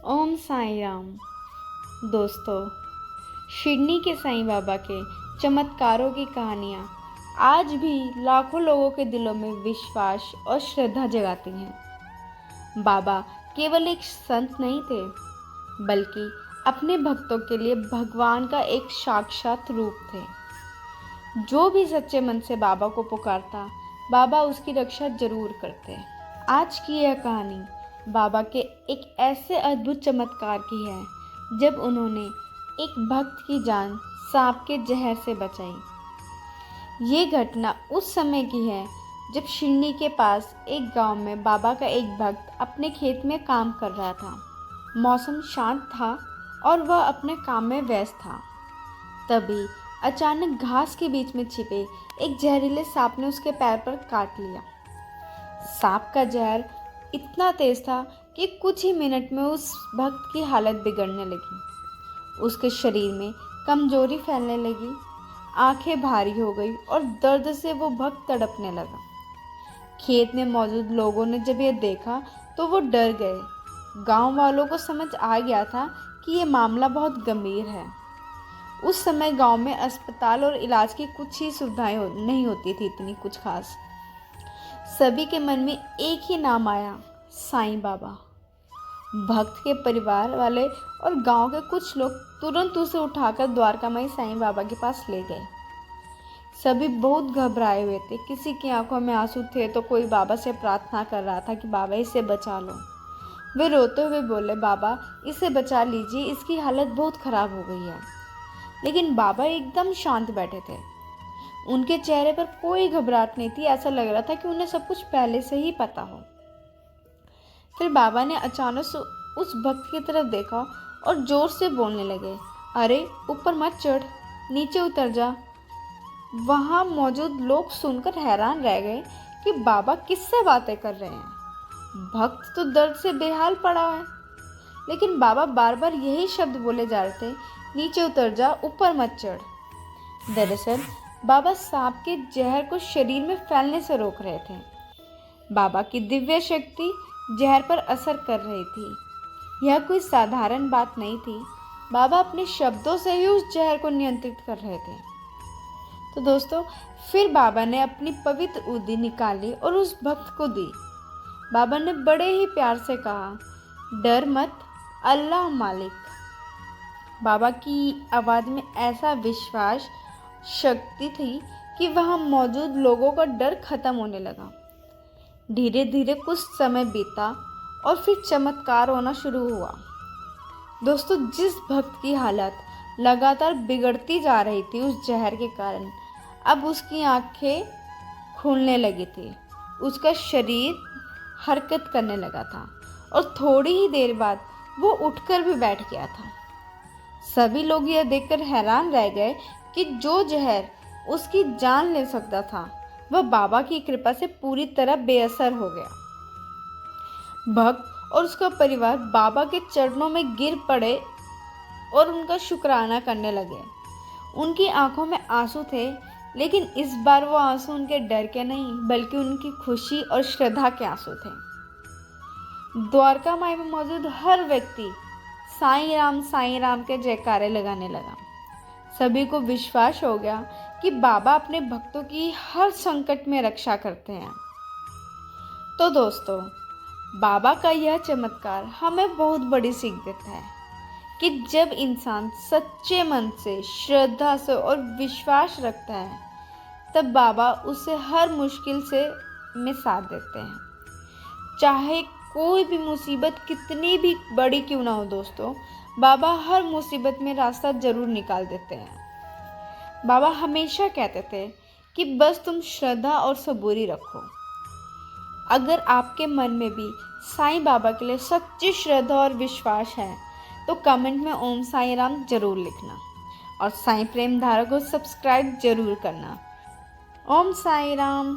ओम साई राम। दोस्तों, शिरडी के साईं बाबा के चमत्कारों की कहानियाँ आज भी लाखों लोगों के दिलों में विश्वास और श्रद्धा जगाती हैं। बाबा केवल एक संत नहीं थे, बल्कि अपने भक्तों के लिए भगवान का एक साक्षात रूप थे। जो भी सच्चे मन से बाबा को पुकारता, बाबा उसकी रक्षा जरूर करते। आज की यह कहानी बाबा के एक ऐसे अद्भुत चमत्कार की है जब उन्होंने एक भक्त की जान सांप के जहर से बचाई। ये घटना उस समय की है जब शिरडी के पास एक गांव में बाबा का एक भक्त अपने खेत में काम कर रहा था। मौसम शांत था और वह अपने काम में व्यस्त था। तभी अचानक घास के बीच में छिपे एक जहरीले सांप ने उसके पैर पर काट लिया। सांप का जहर इतना तेज था कि कुछ ही मिनट में उस भक्त की हालत बिगड़ने लगी। उसके शरीर में कमजोरी फैलने लगी, आंखें भारी हो गई और दर्द से वो भक्त तड़पने लगा। खेत में मौजूद लोगों ने जब यह देखा तो वो डर गए। गांव वालों को समझ आ गया था कि ये मामला बहुत गंभीर है। उस समय गांव में अस्पताल और इलाज की कुछ ही सुविधाएं नहीं होती थी, इतनी कुछ खास। सभी के मन में एक ही नाम आया, साईं बाबा। भक्त के परिवार वाले और गांव के कुछ लोग तुरंत उसे उठाकर द्वारकामाई साईं बाबा के पास ले गए। सभी बहुत घबराए हुए थे। किसी की आंखों में आंसू थे तो कोई बाबा से प्रार्थना कर रहा था कि बाबा इसे बचा लो। वे रोते हुए बोले, बाबा इसे बचा लीजिए, इसकी हालत बहुत खराब हो गई है। लेकिन बाबा एकदम शांत बैठे थे। उनके चेहरे पर कोई घबराहट नहीं थी। ऐसा लग रहा था कि उन्हें सब कुछ पहले से ही पता हो। फिर बाबा ने अचानक से उस भक्त की तरफ देखा और जोर से बोलने लगे, अरे ऊपर मत चढ़, नीचे उतर जा। वहां मौजूद लोग सुनकर हैरान रह गए कि बाबा किससे बातें कर रहे हैं। भक्त तो दर्द से बेहाल पड़ा है, लेकिन बाबा बार बार यही शब्द बोले जा रहे थे, नीचे उतर जा, ऊपर मत चढ़। दरअसल बाबा सांप के जहर को शरीर में फैलने से रोक रहे थे। बाबा की दिव्य शक्ति जहर पर असर कर रही थी। यह कोई साधारण बात नहीं थी। बाबा अपने शब्दों से ही उस जहर को नियंत्रित कर रहे थे। तो दोस्तों, फिर बाबा ने अपनी पवित्र उंगली निकाली और उस भक्त को दी। बाबा ने बड़े ही प्यार से कहा, डर मत, अल्लाह मालिक। बाबा की आवाज़ में ऐसा विश्वास शक्ति थी कि वहां मौजूद लोगों का डर खत्म होने लगा। धीरे धीरे कुछ समय बीता और फिर चमत्कार होना शुरू हुआ। दोस्तों, जिस भक्त की हालत लगातार बिगड़ती जा रही थी उस जहर के कारण, अब उसकी आंखें खुलने लगी थी, उसका शरीर हरकत करने लगा था और थोड़ी ही देर बाद वो उठकर भी बैठ गया था। सभी लोग यह देखकर हैरान रह गए कि जो जहर उसकी जान ले सकता था, वह बाबा की कृपा से पूरी तरह बेअसर हो गया। भक्त और उसका परिवार बाबा के चरणों में गिर पड़े और उनका शुक्राना करने लगे। उनकी आंखों में आंसू थे, लेकिन इस बार वो आंसू उनके डर के नहीं, बल्कि उनकी खुशी और श्रद्धा के आंसू थे। द्वारका माई में मौजूद हर व्यक्ति साईं राम के जयकारे लगाने लगा। सभी को विश्वास हो गया कि बाबा अपने भक्तों की हर संकट में रक्षा करते हैं। तो दोस्तों, बाबा का यह चमत्कार हमें बहुत बड़ी सीख देता है कि जब इंसान सच्चे मन से, श्रद्धा से और विश्वास रखता है, तब बाबा उसे हर मुश्किल से में साथ देते हैं। चाहे कोई भी मुसीबत कितनी भी बड़ी क्यों ना हो दोस्तों, बाबा हर मुसीबत में रास्ता जरूर निकाल देते हैं। बाबा हमेशा कहते थे कि बस तुम श्रद्धा और सबूरी रखो। अगर आपके मन में भी साईं बाबा के लिए सच्ची श्रद्धा और विश्वास है तो कमेंट में ओम साईं राम जरूर लिखना और साईं प्रेम धारा को सब्सक्राइब जरूर करना। ओम साईं राम।